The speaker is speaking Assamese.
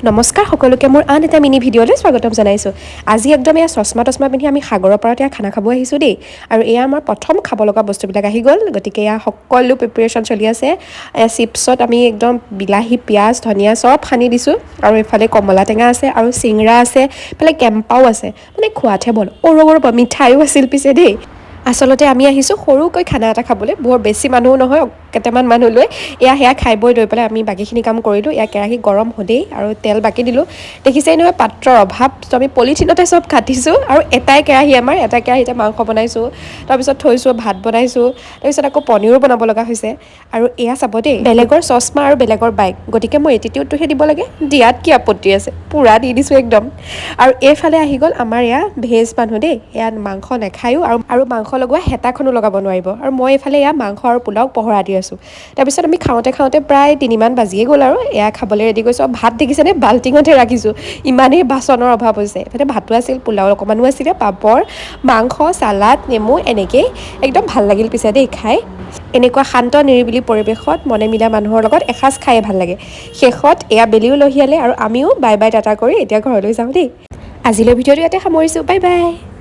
নমস্কাৰ সকলোকে মোৰ আন এটা মিনি ভিডিঅ'লৈ স্বাগতম জনাইছোঁ। আজি একদম এয়া চশমা পিন্ধি আমি সাগৰৰ পাৰত এয়া খানা খাব আহিছোঁ দেই। আৰু এয়া আমাৰ প্ৰথম খাব লগা বস্তুবিলাক আহি গ'ল, গতিকে এয়া সকলো প্ৰিপেৰেশ্যন চলি আছে। চিপছত আমি একদম বিলাহী, পিঁয়াজ, ধনিয়া চব সানি দিছোঁ। আৰু এইফালে কমলা টেঙা আছে আৰু চিংৰা আছে, এইফালে কেম্পাও আছে। মানে খোৱাতহে বল ৰ'ব মিঠাইও আছিল পিছে দেই। আচলতে আমি আহিছোঁ সৰুকৈ খানা এটা খাবলৈ, বৰ বেছি মানুহো নহয়, কেইটামান মানুহ লৈ। সেয়া খাই বৈ লৈ পেলাই আমি বাকীখিনি কাম কৰিলোঁ। কেৰাহী গৰম হ'লেই আৰু তেল বাকি দিলোঁ। দেখিছেই নহয় পাত্ৰৰ অভাৱ, তো আমি পলিথিনতে চব কাটিছোঁ। আৰু এটাই কেৰাহীতে মাংস বনাইছোঁ, তাৰপিছত থৈছোঁ, ভাত বনাইছোঁ, তাৰপিছত আকৌ পনীৰো বনাব লগা হৈছে। আৰু এয়া চাব দেই, বেলেগৰ চশমা আৰু বেলেগৰ বাইক, গতিকে মই এটিটিউডটোহে দিব লাগে, দিয়াত কি আপত্তি আছে, পূৰা দি দিছোঁ একদম। আৰু এইফালে আহি গ'ল আমাৰ এয়া ভেজ মানুহ দেই, এয়া মাংস নাখায়ো আৰু মাংস লগোৱা হেতাখনো লগাব নোৱাৰিব। আৰু মই এইফালে এয়া মাংস আৰু পোলাও পহৰা দি আছোঁ। তাৰপিছত আমি খাওঁতে প্ৰায় 3মান বাজিয়ে গ'ল আৰু এয়া খাবলৈ ৰেডি কৰিছোঁ। ভাত দেখিছেনে বাল্টিঙতহে ৰাখিছোঁ, ইমানেই বাচনৰ অভাৱ হৈছে। এফালে ভাতো আছিল, পোলাও অকণমানো আছিলে, পাপৰ, মাংস, চালাড, নেমু, এনেকেই একদম ভাল লাগিল পিছে দেই খাই। এনেকুৱা শান্ত নিৰিবিলি পৰিৱেশত মনে মিলা মানুহৰ লগত এসাঁজ খায়ে ভাল লাগে। শেষত এয়া বেলিও লহিয়ালে আৰু আমিও বাই বাই টাটা কৰি এতিয়া ঘৰলৈ যাওঁ দেই। আজিলৈ ভিডিঅ'টো ইয়াতে সামৰিছোঁ, বাই বাই।